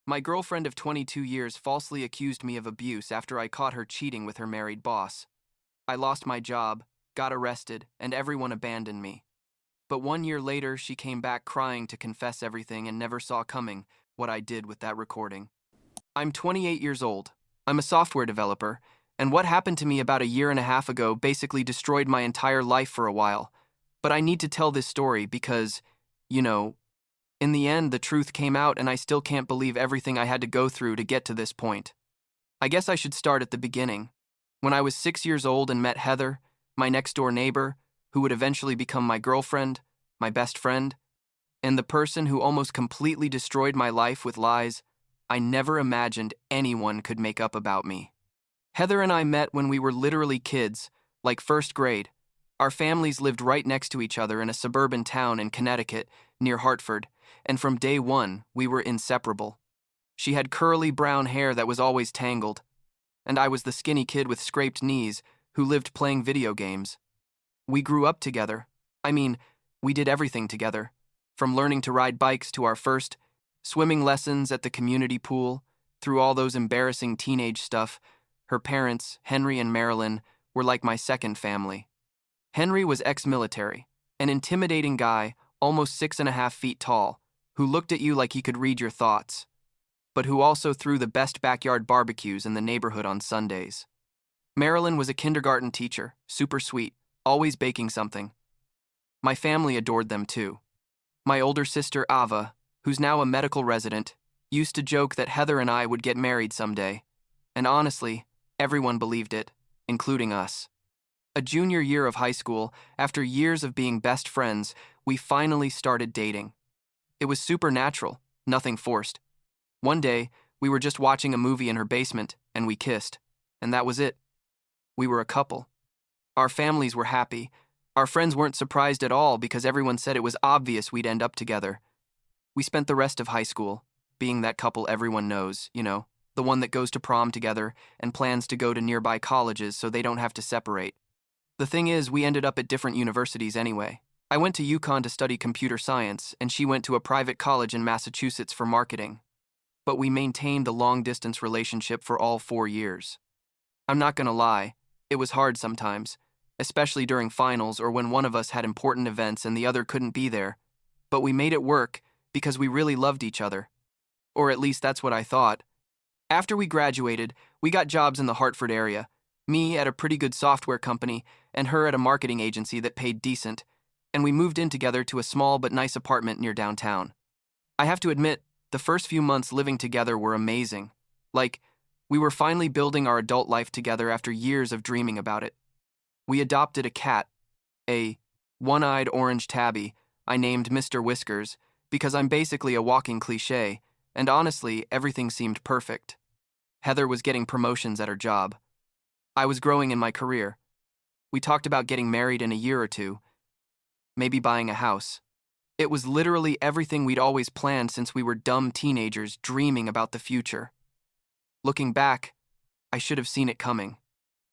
My girlfriend of 22 years falsely accused me of abuse after I caught her cheating with her married boss. I lost my job, got arrested, and everyone abandoned me. But 1 year later, she came back crying to confess everything and never saw coming what I did with that recording. I'm 28 years old. I'm a software developer, and what happened to me about a year and a half ago basically destroyed my entire life for a while. But I need to tell this story because, you know, in the end, the truth came out and I still can't believe everything I had to go through to get to this point. I guess I should start at the beginning. When I was 6 years old and met Heather, my next door neighbor, who would eventually become my girlfriend, my best friend, and the person who almost completely destroyed my life with lies, I never imagined anyone could make up about me. Heather and I met when we were literally kids, like first grade. Our families lived right next to each other in a suburban town in Connecticut, near Hartford, and from day one, we were inseparable. She had curly brown hair that was always tangled, and I was the skinny kid with scraped knees who lived playing video games. We grew up together. I mean, we did everything together, from learning to ride bikes to our first swimming lessons at the community pool, through all those embarrassing teenage stuff. Her parents, Henry and Marilyn, were like my second family. Henry was ex-military, an intimidating guy, almost 6.5 feet tall, who looked at you like he could read your thoughts, but who also threw the best backyard barbecues in the neighborhood on Sundays. Marilyn was a kindergarten teacher, super sweet, always baking something. My family adored them too. My older sister, Ava, who's now a medical resident, used to joke that Heather and I would get married someday, and honestly, everyone believed it, including us. A junior year of high school, after years of being best friends, we finally started dating. It was supernatural, nothing forced. One day, we were just watching a movie in her basement, and we kissed. And that was it. We were a couple. Our families were happy. Our friends weren't surprised at all because everyone said it was obvious we'd end up together. We spent the rest of high school being that couple everyone knows, the one that goes to prom together and plans to go to nearby colleges so they don't have to separate. The thing is, we ended up at different universities anyway. I went to UConn to study computer science, and she went to a private college in Massachusetts for marketing. But we maintained the long-distance relationship for all 4 years. I'm not gonna lie, it was hard sometimes, especially during finals or when one of us had important events and the other couldn't be there. But we made it work because we really loved each other. Or at least that's what I thought. After we graduated, we got jobs in the Hartford area, me at a pretty good software company and her at a marketing agency that paid decent, and we moved in together to a small but nice apartment near downtown. I have to admit, the first few months living together were amazing. Like, we were finally building our adult life together after years of dreaming about it. We adopted a cat, a one-eyed orange tabby I named Mr. Whiskers, because I'm basically a walking cliché, and honestly, everything seemed perfect. Heather was getting promotions at her job. I was growing in my career. We talked about getting married in a year or two, maybe buying a house. It was literally everything we'd always planned since we were dumb teenagers dreaming about the future. Looking back, I should have seen it coming.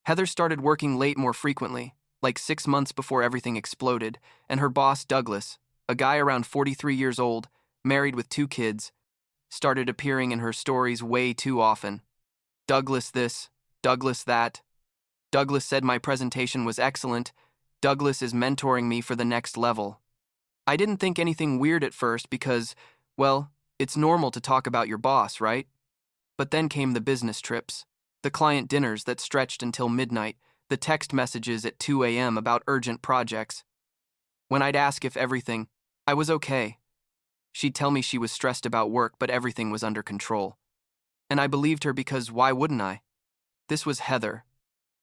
Heather started working late more frequently, like 6 months before everything exploded, and her boss, Douglas, a guy around 43 years old, married with 2 kids, started appearing in her stories way too often. Douglas this, Douglas that. Douglas said my presentation was excellent. Douglas is mentoring me for the next level. I didn't think anything weird at first because, well, it's normal to talk about your boss, right? But then came the business trips, the client dinners that stretched until midnight, the text messages at 2 a.m. about urgent projects. When I'd ask if I was okay, she'd tell me she was stressed about work, but everything was under control. And I believed her because why wouldn't I? This was Heather.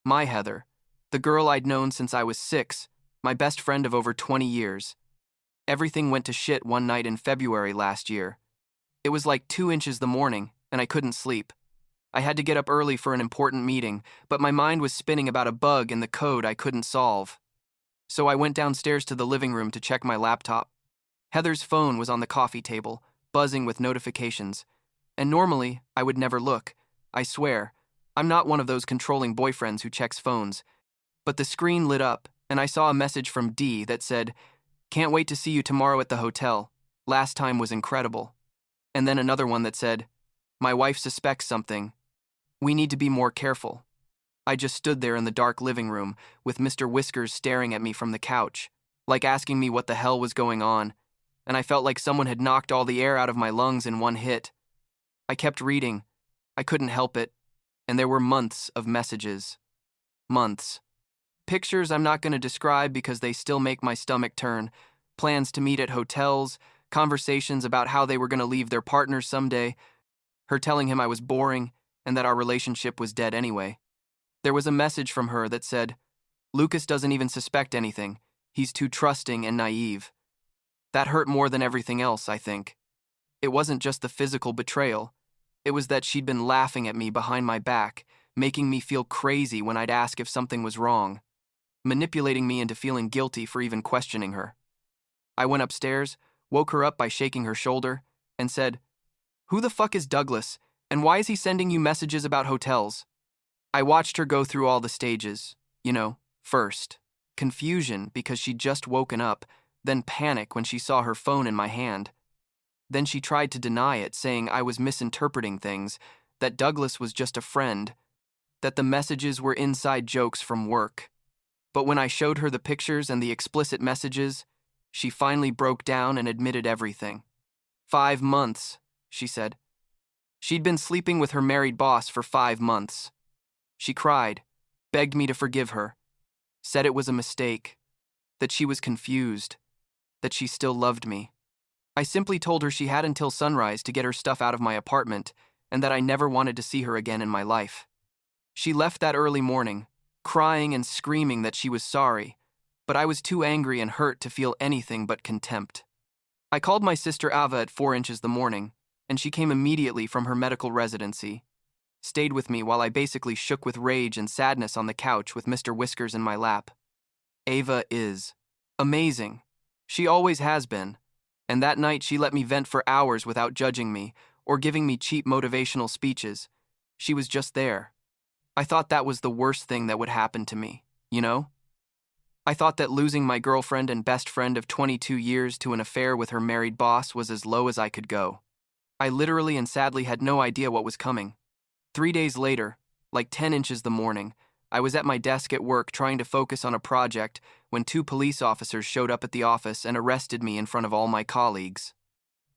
My Heather. The girl I'd known since I was 6, my best friend of over 20 years. Everything went to shit one night in February last year. It was like 2 inches the morning, and I couldn't sleep. I had to get up early for an important meeting, but my mind was spinning about a bug in the code I couldn't solve. So I went downstairs to the living room to check my laptop. Heather's phone was on the coffee table, buzzing with notifications. And normally, I would never look. I swear, I'm not one of those controlling boyfriends who checks phones. But the screen lit up, and I saw a message from Dee that said, "Can't wait to see you tomorrow at the hotel. Last time was incredible." And then another one that said, My wife suspects something. We need to be more careful. I just stood there in the dark living room, with Mr. Whiskers staring at me from the couch, like asking me what the hell was going on, and I felt like someone had knocked all the air out of my lungs in one hit. I kept reading. I couldn't help it, and there were months of messages. Months. Pictures I'm not going to describe because they still make my stomach turn. Plans to meet at hotels, conversations about how they were going to leave their partners someday, her telling him I was boring and that our relationship was dead anyway. There was a message from her that said, "Lucas doesn't even suspect anything. He's too trusting and naive." That hurt more than everything else, I think. It wasn't just the physical betrayal. It was that she'd been laughing at me behind my back, making me feel crazy when I'd ask if something was wrong, manipulating me into feeling guilty for even questioning her. I went upstairs, woke her up by shaking her shoulder, and said, "Who the fuck is Douglas, and why is he sending you messages about hotels?" I watched her go through all the stages. First, confusion because she'd just woken up, then panic when she saw her phone in my hand. Then she tried to deny it, saying I was misinterpreting things, that Douglas was just a friend, that the messages were inside jokes from work. But when I showed her the pictures and the explicit messages, she finally broke down and admitted everything. 5 months, she said. She'd been sleeping with her married boss for 5 months. She cried, begged me to forgive her, said it was a mistake, that she was confused, that she still loved me. I simply told her she had until sunrise to get her stuff out of my apartment and that I never wanted to see her again in my life. She left that early morning, crying and screaming that she was sorry, but I was too angry and hurt to feel anything but contempt. I called my sister Ava at 4 inches the morning, and she came immediately from her medical residency, stayed with me while I basically shook with rage and sadness on the couch with Mr. Whiskers in my lap. Ava is amazing. She always has been, and that night she let me vent for hours without judging me or giving me cheap motivational speeches. She was just there. I thought that was the worst thing that would happen to me, I thought that losing my girlfriend and best friend of 22 years to an affair with her married boss was as low as I could go. I literally and sadly had no idea what was coming. 3 days later, like 10 inches the morning, I was at my desk at work trying to focus on a project when 2 police officers showed up at the office and arrested me in front of all my colleagues.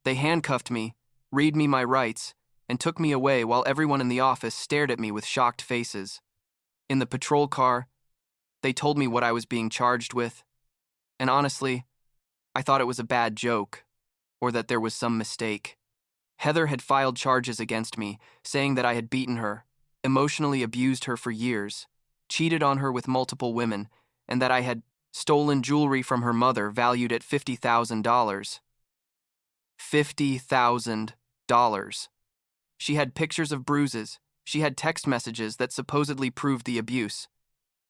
They handcuffed me, read me my rights, and took me away while everyone in the office stared at me with shocked faces. In the patrol car, they told me what I was being charged with, and honestly, I thought it was a bad joke, or that there was some mistake. Heather had filed charges against me, saying that I had beaten her, emotionally abused her for years, cheated on her with multiple women, and that I had stolen jewelry from her mother valued at $50,000. $50,000. She had pictures of bruises. She had text messages that supposedly proved the abuse.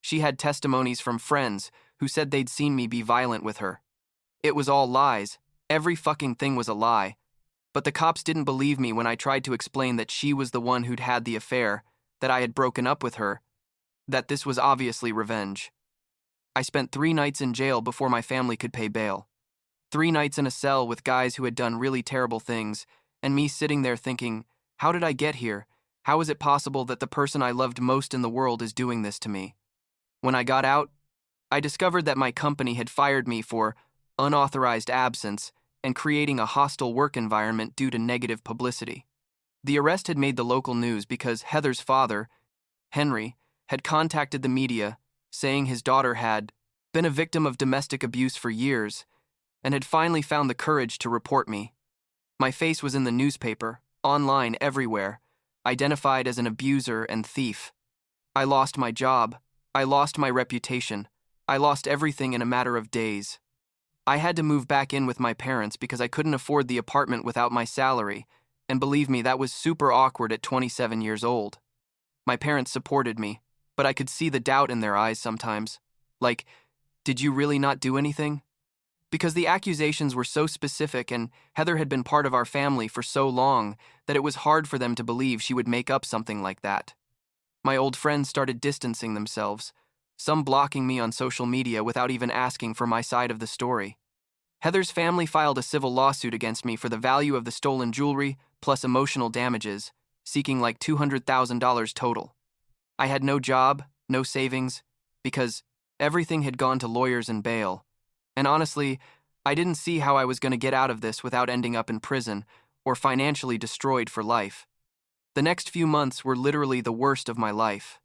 She had testimonies from friends who said they'd seen me be violent with her. It was all lies. Every fucking thing was a lie. But the cops didn't believe me when I tried to explain that she was the one who'd had the affair, that I had broken up with her, that this was obviously revenge. I spent 3 nights in jail before my family could pay bail. 3 nights in a cell with guys who had done really terrible things, and me sitting there thinking, how did I get here? How is it possible that the person I loved most in the world is doing this to me? When I got out, I discovered that my company had fired me for unauthorized absence and creating a hostile work environment due to negative publicity. The arrest had made the local news because Heather's father, Henry, had contacted the media saying his daughter had been a victim of domestic abuse for years and had finally found the courage to report me. My face was in the newspaper, online, everywhere, identified as an abuser and thief. I lost my job. I lost my reputation. I lost everything in a matter of days. I had to move back in with my parents because I couldn't afford the apartment without my salary, and believe me, that was super awkward at 27 years old. My parents supported me, but I could see the doubt in their eyes sometimes. Like, did you really not do anything? Because the accusations were so specific and Heather had been part of our family for so long that it was hard for them to believe she would make up something like that. My old friends started distancing themselves, some blocking me on social media without even asking for my side of the story. Heather's family filed a civil lawsuit against me for the value of the stolen jewelry plus emotional damages, seeking like $200,000 total. I had no job, no savings, because everything had gone to lawyers and bail. And honestly, I didn't see how I was going to get out of this without ending up in prison or financially destroyed for life. The next few months were literally the worst of my life.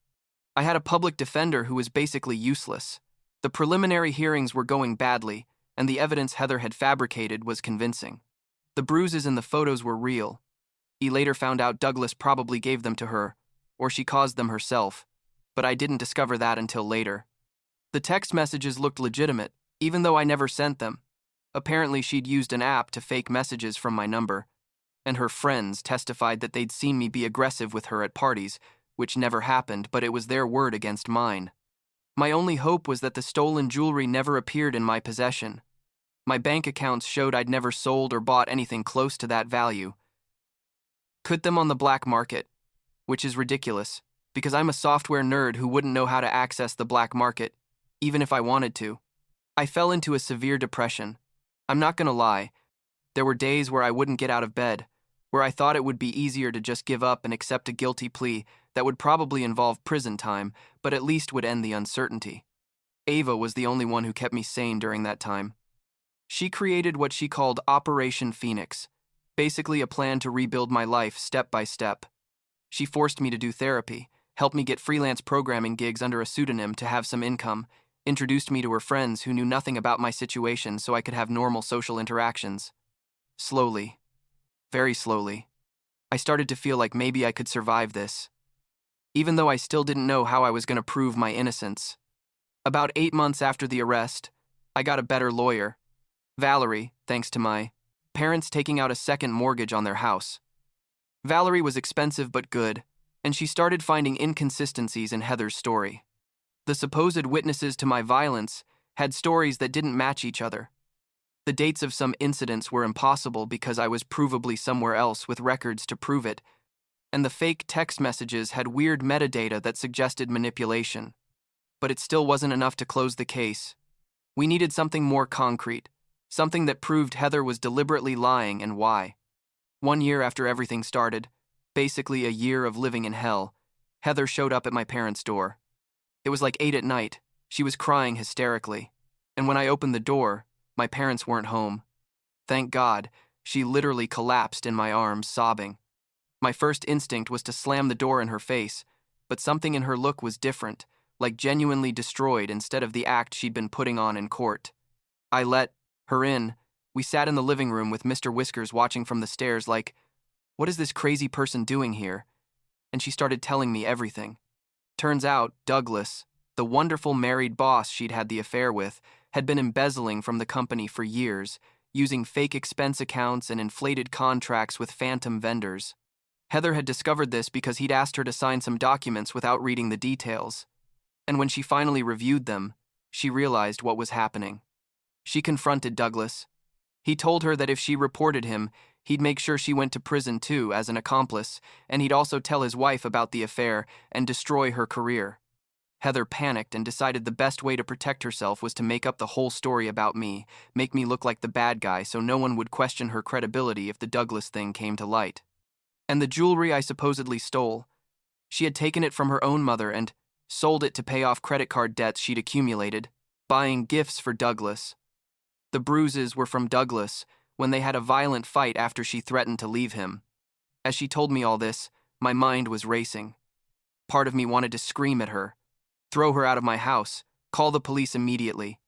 I had a public defender who was basically useless. The preliminary hearings were going badly, and the evidence Heather had fabricated was convincing. The bruises in the photos were real. He later found out Douglas probably gave them to her, or she caused them herself, but I didn't discover that until later. The text messages looked legitimate, even though I never sent them. Apparently, she'd used an app to fake messages from my number, and her friends testified that they'd seen me be aggressive with her at parties, which never happened, but it was their word against mine. My only hope was that the stolen jewelry never appeared in my possession. My bank accounts showed I'd never sold or bought anything close to that value. Put them on the black market, which is ridiculous, because I'm a software nerd who wouldn't know how to access the black market, even if I wanted to. I fell into a severe depression. I'm not gonna lie, there were days where I wouldn't get out of bed, where I thought it would be easier to just give up and accept a guilty plea that would probably involve prison time, but at least would end the uncertainty. Ava was the only one who kept me sane during that time. She created what she called Operation Phoenix, basically a plan to rebuild my life step by step. She forced me to do therapy, helped me get freelance programming gigs under a pseudonym to have some income, introduced me to her friends who knew nothing about my situation so I could have normal social interactions. Slowly, very slowly, I started to feel like maybe I could survive this, even though I still didn't know how I was going to prove my innocence. About 8 months after the arrest, I got a better lawyer, Valerie, thanks to my parents taking out a second mortgage on their house. Valerie was expensive but good, and she started finding inconsistencies in Heather's story. The supposed witnesses to my violence had stories that didn't match each other. The dates of some incidents were impossible because I was provably somewhere else with records to prove it, and the fake text messages had weird metadata that suggested manipulation. But it still wasn't enough to close the case. We needed something more concrete, something that proved Heather was deliberately lying and why. 1 year after everything started, basically a year of living in hell, Heather showed up at my parents' door. It was like 8 at night. She was crying hysterically, and when I opened the door, my parents weren't home. Thank God, she literally collapsed in my arms, sobbing. My first instinct was to slam the door in her face, but something in her look was different, like genuinely destroyed instead of the act she'd been putting on in court. I let her in. We sat in the living room with Mr. Whiskers watching from the stairs like, what is this crazy person doing here? And she started telling me everything. Turns out, Douglas, the wonderful married boss she'd had the affair with, had been embezzling from the company for years, using fake expense accounts and inflated contracts with phantom vendors. Heather had discovered this because he'd asked her to sign some documents without reading the details. And when she finally reviewed them, she realized what was happening. She confronted Douglas. He told her that if she reported him, he'd make sure she went to prison too as an accomplice, and he'd also tell his wife about the affair and destroy her career. Heather panicked and decided the best way to protect herself was to make up the whole story about me, make me look like the bad guy so no one would question her credibility if the Douglas thing came to light. And the jewelry I supposedly stole, she had taken it from her own mother and sold it to pay off credit card debts she'd accumulated, buying gifts for Douglas. The bruises were from Douglas when they had a violent fight after she threatened to leave him. As she told me all this, my mind was racing. Part of me wanted to scream at her, throw her out of my house, call the police immediately.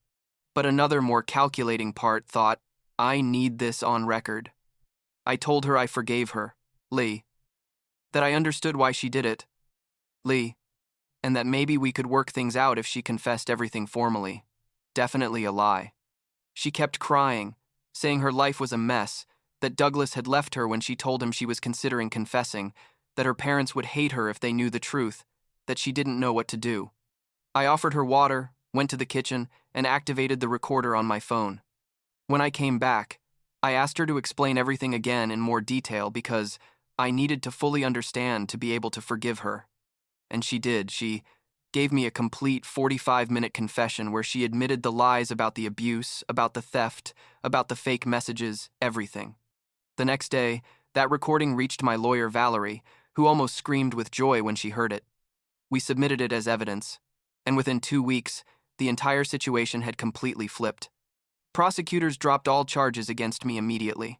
But another more calculating part thought, I need this on record. I told her I forgave her, Lee, that I understood why she did it, Lee, and that maybe we could work things out if she confessed everything formally. Definitely a lie. She kept crying, saying her life was a mess, that Douglas had left her when she told him she was considering confessing, that her parents would hate her if they knew the truth, that she didn't know what to do. I offered her water, went to the kitchen, and activated the recorder on my phone. When I came back, I asked her to explain everything again in more detail because I needed to fully understand to be able to forgive her. And she did. She gave me a complete 45-minute confession where she admitted the lies about the abuse, about the theft, about the fake messages, everything. The next day, that recording reached my lawyer Valerie, who almost screamed with joy when she heard it. We submitted it as evidence, and within 2 weeks, the entire situation had completely flipped. Prosecutors dropped all charges against me immediately.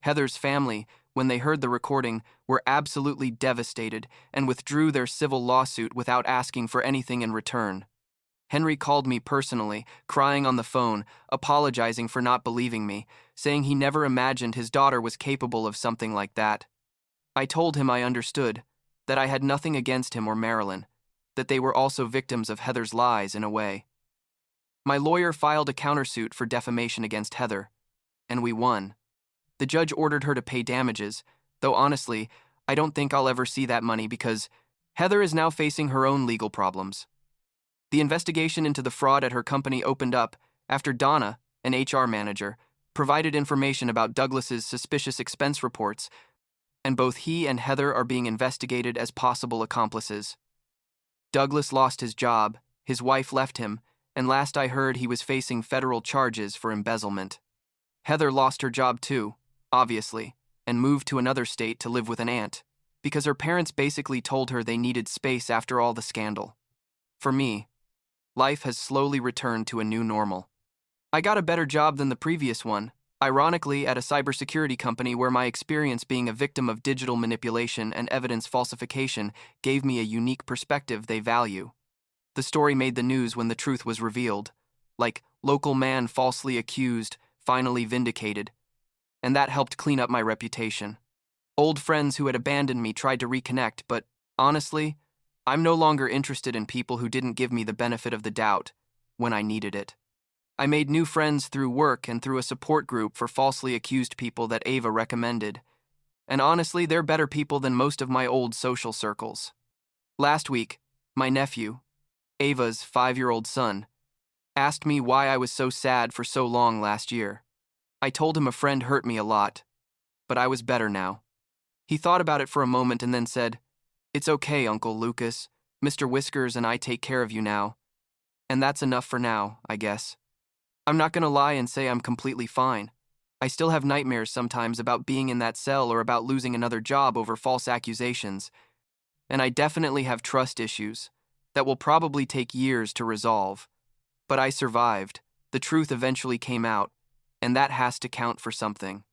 Heather's family, when they heard the recording, were absolutely devastated and withdrew their civil lawsuit without asking for anything in return. Henry called me personally, crying on the phone, apologizing for not believing me, saying he never imagined his daughter was capable of something like that. I told him I understood, that I had nothing against him or Marilyn, that they were also victims of Heather's lies in a way. My lawyer filed a countersuit for defamation against Heather, and we won. The judge ordered her to pay damages, though honestly, I don't think I'll ever see that money because Heather is now facing her own legal problems. The investigation into the fraud at her company opened up after Donna, an HR manager, provided information about Douglas's suspicious expense reports, and both he and Heather are being investigated as possible accomplices. Douglas lost his job, his wife left him, and last I heard he was facing federal charges for embezzlement. Heather lost her job too, obviously, and moved to another state to live with an aunt, because her parents basically told her they needed space after all the scandal. For me, life has slowly returned to a new normal. I got a better job than the previous one, ironically at a cybersecurity company where my experience being a victim of digital manipulation and evidence falsification gave me a unique perspective they value. The story made the news when the truth was revealed, like local man falsely accused, finally vindicated, and that helped clean up my reputation. Old friends who had abandoned me tried to reconnect, but honestly, I'm no longer interested in people who didn't give me the benefit of the doubt when I needed it. I made new friends through work and through a support group for falsely accused people that Ava recommended, and honestly, they're better people than most of my old social circles. Last week, my nephew, Ava's 5-year-old son, asked me why I was so sad for so long last year. I told him a friend hurt me a lot, but I was better now. He thought about it for a moment and then said, "It's okay, Uncle Lucas. Mr. Whiskers and I take care of you now. And that's enough for now, I guess. I'm not gonna lie and say I'm completely fine. I still have nightmares sometimes about being in that cell or about losing another job over false accusations. And I definitely have trust issues that will probably take years to resolve. But I survived. The truth eventually came out, and that has to count for something."